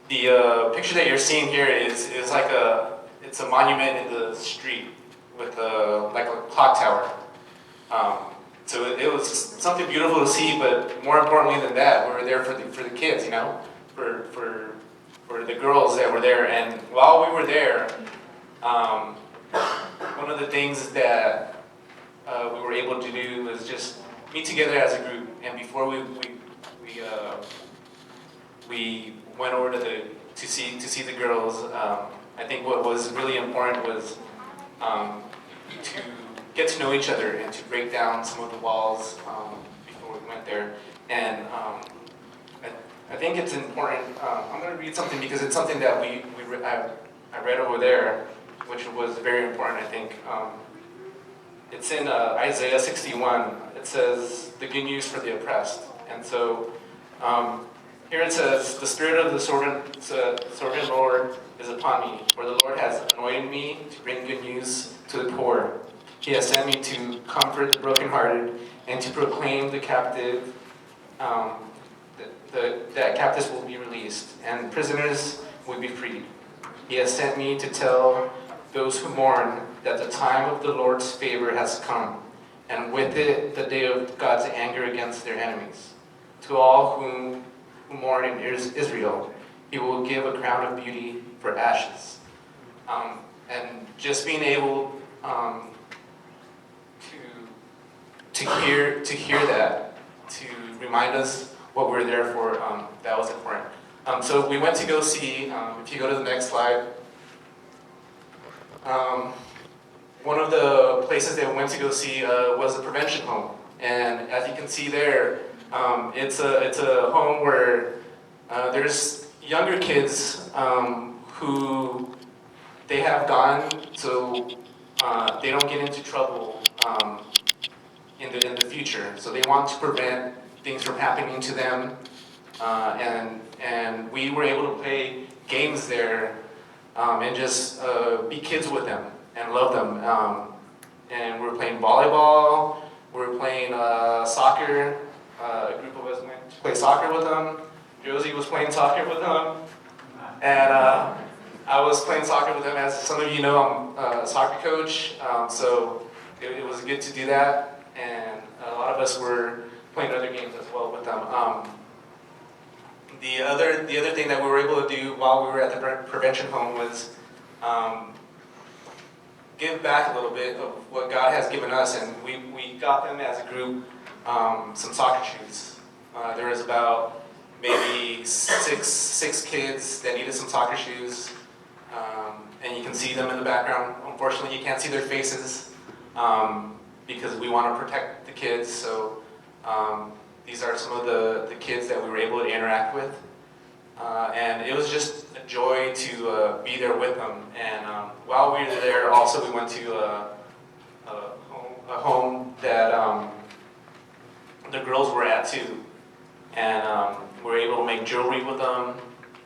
The picture that you're seeing here is like it's a monument in the street with like a clock tower. So it was something beautiful to see, but more importantly than that, we were there for the kids, you know, for the girls that were there. And while we were there, one of the things that we were able to do was just meet together as a group. And before we went over to see the girls. I think what was really important was to get to know each other and to break down some of the walls before we went there. And I think it's important. I'm going to read something because it's something that I read over there, which was very important. I think it's in Isaiah 61. It says the good news for the oppressed, and so. Here it says, the Spirit of the Sovereign Lord is upon me, for the Lord has anointed me to bring good news to the poor. He has sent me to comfort the brokenhearted and to proclaim the captive, that captives will be released and prisoners will be freed. He has sent me to tell those who mourn that the time of the Lord's favor has come, and with it the day of God's anger against their enemies. To all who mourn in Israel, he will give a crown of beauty for ashes. And just being able to hear that, to remind us what we're there for, that was important. So we went to go see, if you go to the next slide, one of the places that we went to go see was a prevention home. And as you can see there, it's a home where there's younger kids who they have gone so they don't get into trouble in the future. So they want to prevent things from happening to them, and we were able to play games there and just be kids with them and love them. And we were playing volleyball. We were playing soccer. A group of us went to play soccer with them. Josie was playing soccer with them. And I was playing soccer with them. As some of you know, I'm a soccer coach. So it was good to do that. And a lot of us were playing other games as well with them. The other thing that we were able to do while we were at the prevention home was give back a little bit of what God has given us. And we got them as a group some soccer shoes. There was about maybe six kids that needed some soccer shoes, and you can see them in the background. Unfortunately, you can't see their faces because we want to protect the kids. So these are some of the kids that we were able to interact with, and it was just a joy to be there with them. And while we were there, also we went to a home that the girls were at too, and we were able to make jewelry with them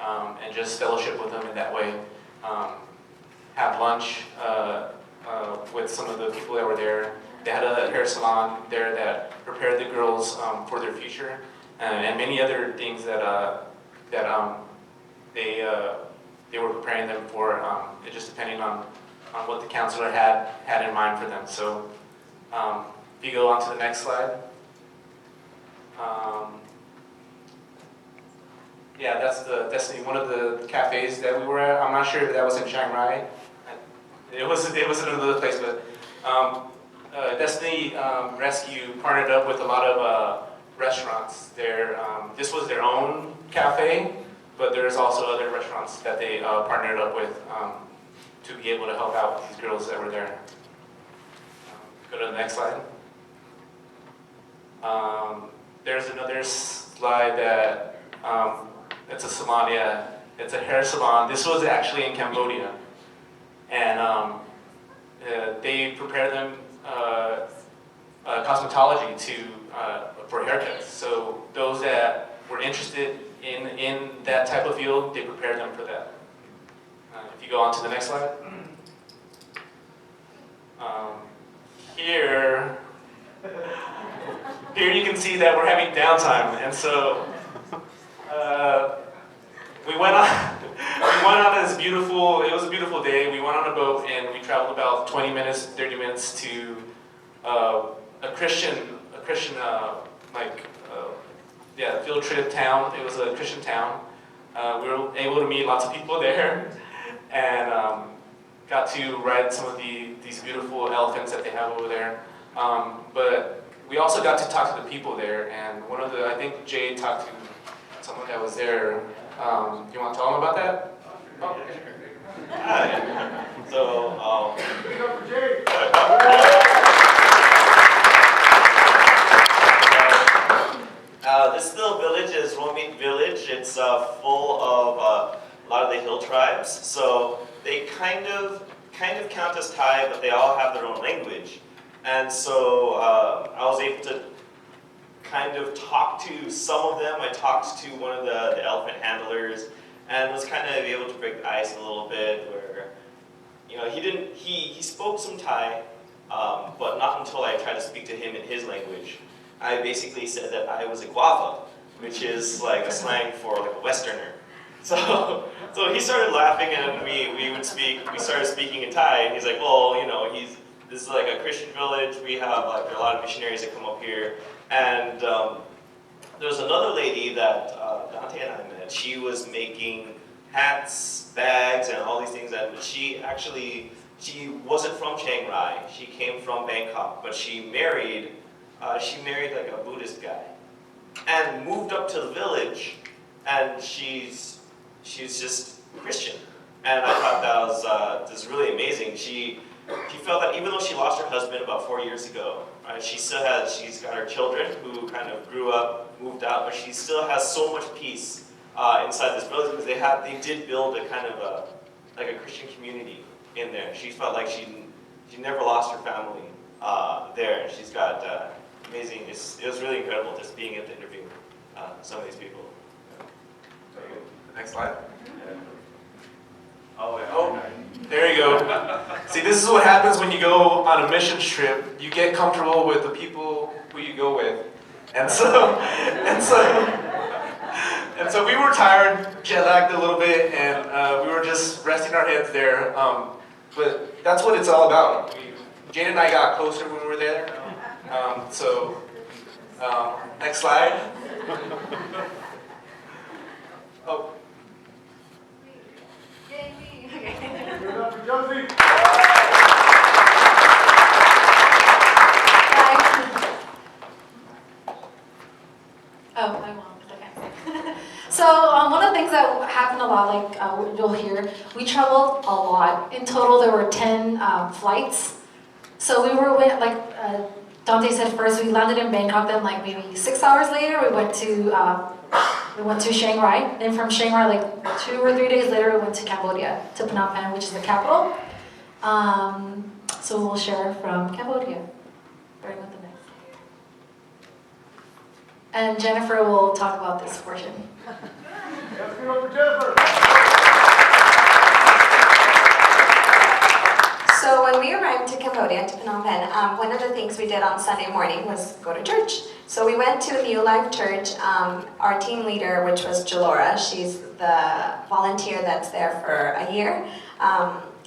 and just fellowship with them in that way. Have lunch with some of the people that were there. They had a hair salon there that prepared the girls for their future, and many other things that they were preparing them for. It just depending on what the counselor had in mind for them. So if you go on to the next slide. Yeah, that's one of the cafes that we were at. I'm not sure if that was in Chiang Rai. It was in another place, but Destiny Rescue partnered up with a lot of restaurants there. This was their own cafe, but there's also other restaurants that they partnered up with to be able to help out these girls that were there. Go to the next slide. There's another slide that it's a salon. Yeah, it's a hair salon. This was actually in Cambodia, and they prepare them cosmetology for haircuts. So those that were interested in that type of field, they prepare them for that. If you go on to the next slide. Here you can see that we're having downtime, and so we went on. 20 minutes, 30 minutes to a Christian field trip town. It was a Christian town. We were able to meet lots of people there, and got to ride some of these beautiful elephants that they have over there. But we also got to talk to the people there, and I think Jay talked to someone that was there. You want to tell them about that? Oh, okay. Hi. So, this little village is Romit village. It's full of a lot of the hill tribes. So they kind of count as Thai, but they all have their own language. And so I was able to kind of talk to some of them. I talked to one of the elephant handlers, and was kind of able to break the ice a little bit. Where, he spoke some Thai, but not until I tried to speak to him in his language. I basically said that I was a guava, which is like a slang for like a Westerner. So he started laughing, and we started speaking in Thai, and he's like, well, this is like a Christian village. We have there are a lot of missionaries that come up here, and there was another lady that Dante and I met. She was making hats, bags, and all these things, and she wasn't from Chiang Rai. She came from Bangkok, but she married like a Buddhist guy, and moved up to the village, and she's just Christian, and I thought that was really amazing. She felt that even though she lost her husband about 4 years ago, right, she's got her children who kind of grew up, moved out, but she still has so much peace inside this village because they did build a kind of a Christian community in there. She felt like she never lost her family there, and she's got amazing. It was really incredible just being able to interview some of these people. The next slide. Yeah. Oh, there you go. See, this is what happens when you go on a mission trip. You get comfortable with the people who you go with, and so we were tired, jet lagged a little bit, and we were just resting our heads there. But that's what it's all about. Jane and I got closer when we were there. Next slide. Oh. Oh, I won't. Okay. So one of the things that happened a lot, you'll hear, we traveled a lot. In total, there were 10 flights. So we were Dante said first we landed in Bangkok. Then maybe 6 hours later, we went to Chiang Rai. Then from Chiang Rai, 2 or 3 days later, we went to Cambodia, to Phnom Penh, which is the capital. So we'll share from Cambodia. Starting with the next. And Jennifer will talk about this portion. Let's get over Jennifer. So when we arrived to Cambodia, to Phnom Penh, one of the things we did on Sunday morning was go to church. So we went to New Life Church. Our team leader, which was Jalora, she's the volunteer that's there for a year.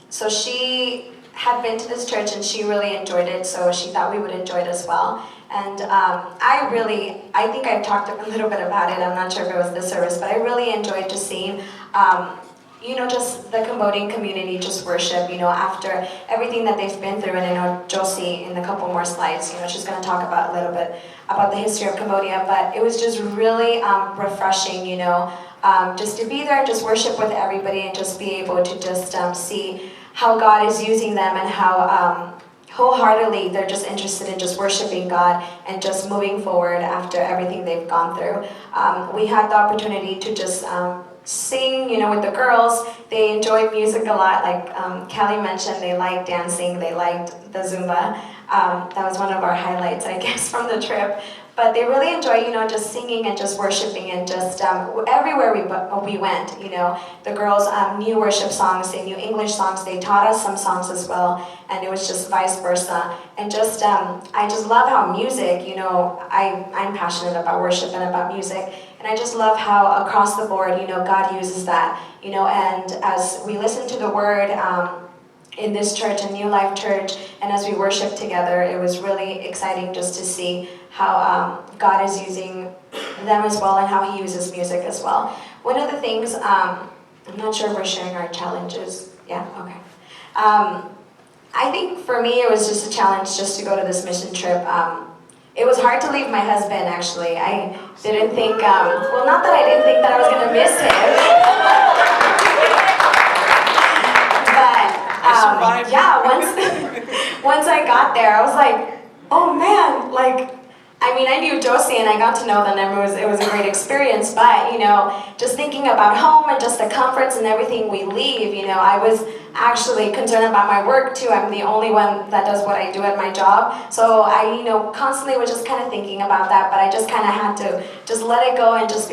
So she had been to this church and she really enjoyed it, so she thought we would enjoy it as well. And I think I've talked a little bit about it. I'm not sure if it was this service, but I really enjoyed just seeing just the Cambodian community just worship, after everything that they've been through. And I know Josie, in a couple more slides, she's going to talk about a little bit about the history of Cambodia. But it was just really refreshing, just to be there and just worship with everybody and just be able to just see how God is using them and how wholeheartedly they're just interested in just worshiping God and just moving forward after everything they've gone through. We had the opportunity to just sing, with the girls. They enjoy music a lot. Like Kelly mentioned, they like dancing, they liked the Zumba. That was one of our highlights, I guess, from the trip. But they really enjoy, just singing and just worshiping and just everywhere we went, the girls knew worship songs, they knew English songs, they taught us some songs as well, and it was just vice versa. And just, I just love how music, I'm passionate about worship and about music, and I just love how across the board, God uses that, and as we listen to the word, in this church, a New Life Church, and as we worship together, it was really exciting just to see how God is using them as well and how He uses music as well. One of the things, I'm not sure if we're sharing our challenges. Yeah, okay. I think for me it was just a challenge just to go to this mission trip. It was hard to leave my husband, actually. I didn't think, well, not that I didn't think that I was going to miss him. But, yeah, once I got there, I was like, oh man, like, I mean, I knew Josie and I got to know them and it was a great experience, but, you know, just thinking about home and just the comforts and everything we leave, you know, I was actually concerned about my work too. I'm the only one that does what I do at my job. So I, you know, constantly was just kind of thinking about that, but I just kind of had to just let it go and just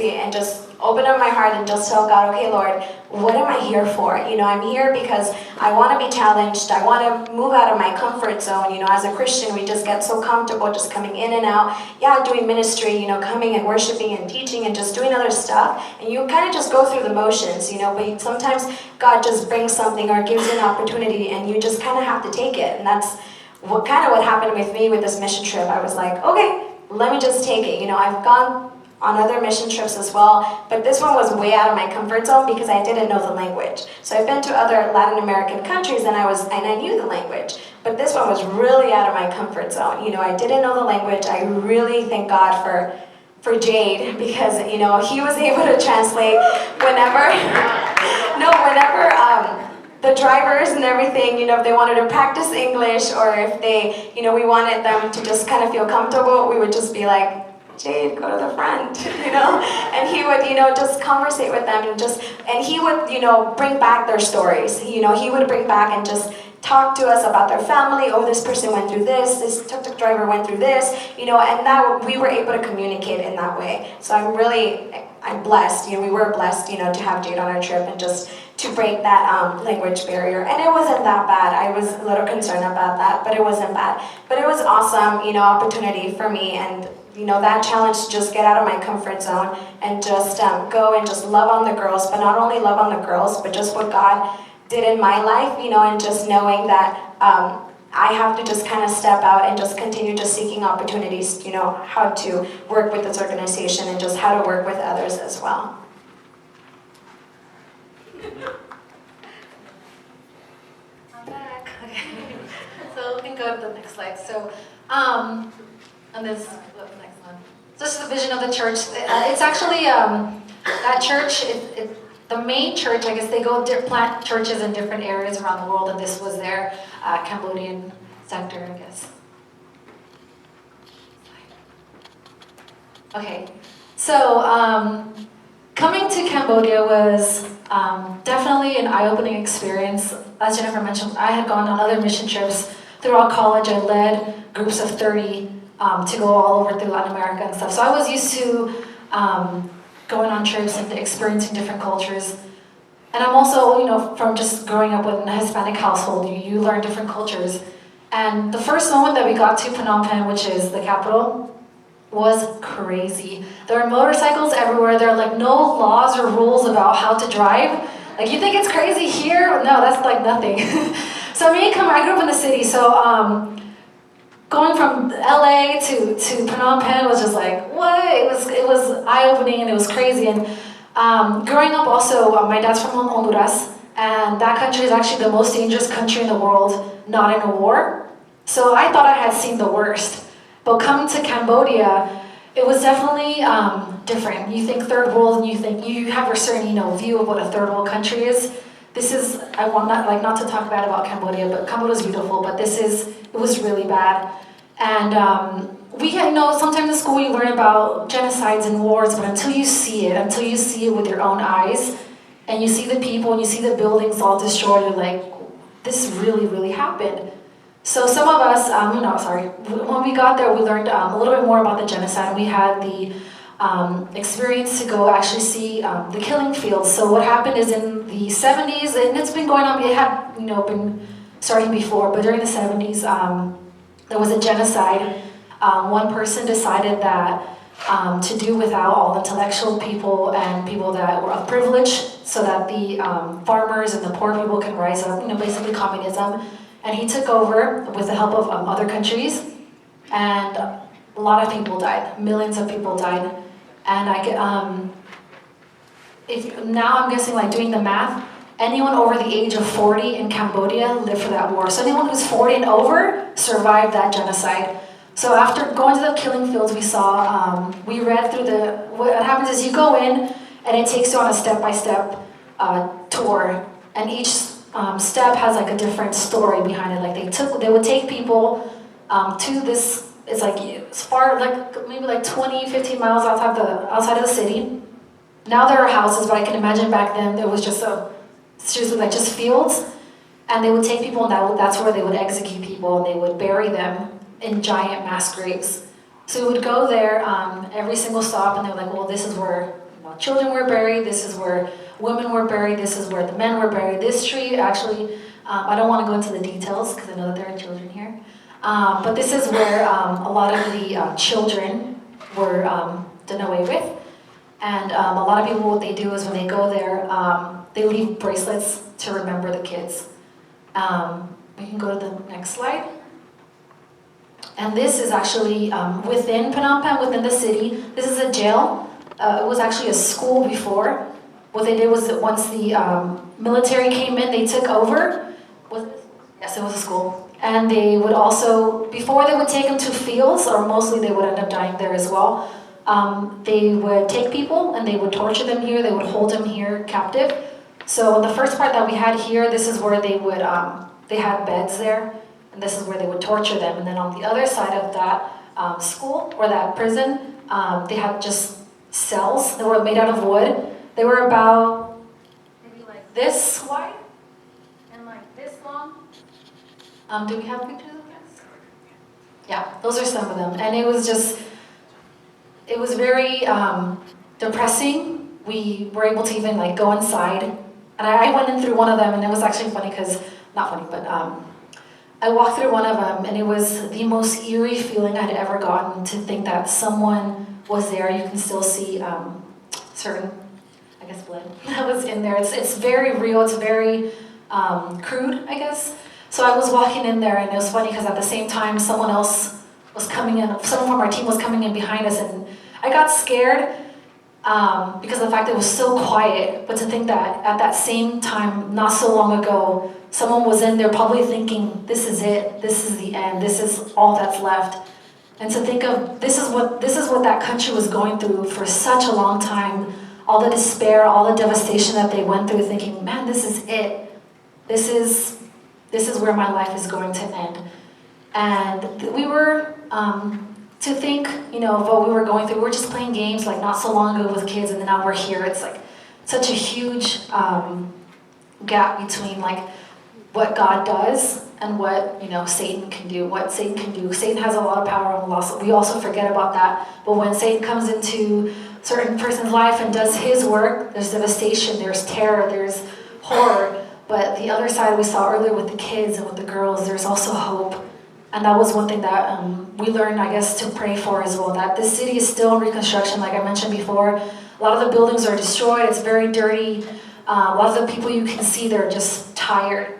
open up my heart and just tell God, okay, Lord, what am I here for? You know, I'm here because I want to be challenged. I want to move out of my comfort zone. You know, as a Christian, we just get so comfortable just coming in and out. Yeah, doing ministry, you know, coming and worshiping and teaching and just doing other stuff. And you kind of just go through the motions, you know, but sometimes God just brings something or gives you an opportunity and you just kind of have to take it. And that's what happened with me with this mission trip. I was like, okay, let me just take it. You know, I've gone on other mission trips as well, but this one was way out of my comfort zone because I didn't know the language. So I've been to other Latin American countries and I knew the language, but this one was really out of my comfort zone. You know, I didn't know the language. I really thank God for Jade because, you know, he was able to translate whenever the drivers and everything, you know, if they wanted to practice English or if they, you know, we wanted them to just kind of feel comfortable, we would just be like, Jade, go to the front, you know? And he would, you know, just conversate with them and he would, you know, bring back their stories. You know, he would bring back and just talk to us about their family. Oh, this person went through this tuk-tuk driver went through this, you know, and that we were able to communicate in that way. So I'm blessed, you know, we were blessed, you know, to have Jade on our trip and just to break that language barrier. And it wasn't that bad. I was a little concerned about that, but it wasn't bad. But it was awesome, you know, opportunity for me and, you know, that challenge to just get out of my comfort zone and just go and just love on the girls, but not only love on the girls, but just what God did in my life, you know, and just knowing that I have to just kind of step out and just continue just seeking opportunities, you know, how to work with this organization and just how to work with others as well. I'm back. Okay. So we can go to the next slide. So, and this next one. This is the vision of the church. It's actually that church. The main church. I guess they go plant churches in different areas around the world, and this was their Cambodian sector, I guess. Okay. So coming to Cambodia was definitely an eye-opening experience. As Jennifer mentioned, I had gone on other mission trips throughout college. I led groups of 30 to go all over through Latin America and stuff. So I was used to going on trips and experiencing different cultures. And I'm also, you know, from just growing up in a Hispanic household, you learn different cultures. And the first moment that we got to Phnom Penh, which is the capital, was crazy. There are motorcycles everywhere. There are like no laws or rules about how to drive. Like you think it's crazy here? No, that's like nothing. So I grew up in the city, so going from LA to Phnom Penh was just like, what? It was eye-opening and it was crazy. And growing up also, my dad's from Honduras, and that country is actually the most dangerous country in the world, not in a war. So I thought I had seen the worst. But coming to Cambodia, it was definitely different. You think third world, and you have a certain view of what a third world country is. This is, I want not to talk bad about Cambodia, but Cambodia is beautiful. But it was really bad. And sometimes in school you learn about genocides and wars, but until you see it with your own eyes, and you see the people and you see the buildings all destroyed, you're like, this really, really happened. So some of us, when we got there, we learned a little bit more about the genocide. We had the experience to go actually see the killing fields. So what happened is in the 70s, and it's been going on, it had been starting before, but during the 70s, there was a genocide. One person decided that to do without all the intellectual people and people that were of privilege, so that the farmers and the poor people can rise up, basically communism. And he took over with the help of other countries, and a lot of people died, millions of people died. And now I'm guessing, like doing the math, anyone over the age of 40 in Cambodia lived for that war. So anyone who's 40 and over survived that genocide. So after going to the killing fields, we read through what happens is you go in and it takes you on a step-by-step tour. And each step has like a different story behind it. Like they would take people to this, it's far, like maybe like 20, 15 miles outside of the city. Now there are houses, but I can imagine back then there was seriously like just fields. And they would take people, and that's where they would execute people, and they would bury them in giant mass graves. So we would go there every single stop, and they were like, well, this is where children were buried, this is where women were buried, this is where the men were buried. This tree, actually, I don't want to go into the details because I know that there are children here. But this is where a lot of the children were done away with. And a lot of people, what they do is when they go there, they leave bracelets to remember the kids. We can go to the next slide. And this is actually within Phnom Penh, within the city. This is a jail. It was actually a school before. What they did was that once the military came in, they took over. Yes, it was a school. And they would also, before they would take them to fields, or mostly they would end up dying there as well, they would take people and they would torture them here. They would hold them here captive. So the first part that we had here, this is where they had beds there. And this is where they would torture them. And then on the other side of that school, or that prison, they had just cells that were made out of wood. They were about maybe like this wide and like this long. Do we have pictures of this? Yeah, those are some of them. And it was very depressing. We were able to even like go inside. And I went in through one of them, and it was actually funny because, not funny, but I walked through one of them, and it was the most eerie feeling I'd ever gotten, to think that someone was there. You can still see certain, I guess, blood that was in there. It's very real. It's very crude, I guess. So I was walking in there, and it was funny because at the same time, someone else was coming in. Someone from our team was coming in behind us, and I got scared because of the fact that it was so quiet. But to think that at that same time, not so long ago, someone was in there probably thinking, this is it, this is the end, this is all that's left. And to think of, this is what that country was going through for such a long time, all the despair, all the devastation that they went through, thinking, man, this is it. This is where my life is going to end. And we were, to think, of what we were going through, we were just playing games like not so long ago with kids, and then now we're here. It's like such a huge gap between like what God does and what Satan can do. What Satan can do. Satan has a lot of power on us. We also forget about that. But when Satan comes into a certain person's life and does his work, there's devastation, there's terror, there's horror. But the other side we saw earlier with the kids and with the girls, there's also hope. And that was one thing that we learned, I guess, to pray for as well. That this city is still in reconstruction, like I mentioned before. A lot of the buildings are destroyed. It's very dirty. A lot of the people you can see, they're just tired.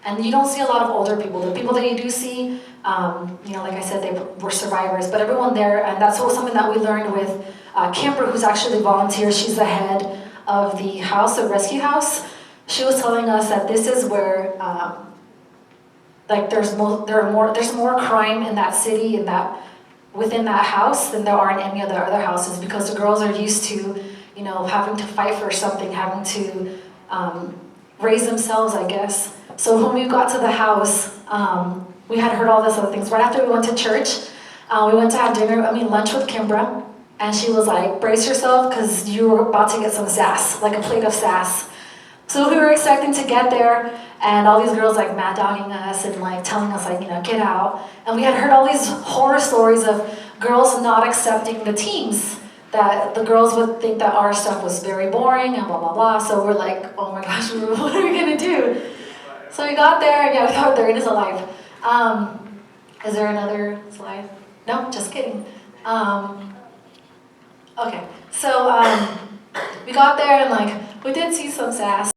And you don't see a lot of older people. The people that you do see, like I said, they were survivors. But everyone there, and that's something that we learned with Kimber, who's actually the volunteer. She's the head of the house, the rescue house. She was telling us that this is where, there's more crime in that city, within that house, than there are in any of the other houses, because the girls are used to, having to fight for something, having to raise themselves, I guess. So when we got to the house, we had heard all these other things. Right after we went to church, we went to have lunch with Kimbra, and she was like, brace yourself, because you were about to get some sass, like a plate of sass. So we were expecting to get there, and all these girls like mad dogging us and like telling us like, get out. And we had heard all these horror stories of girls not accepting the teams, that the girls would think that our stuff was very boring and blah, blah, blah. So we're like, oh my gosh, what are we gonna do? So we got there, and yeah, we thought there it is alive. Is there another slide? No, just kidding. Okay, so we got there and like we did see some sass.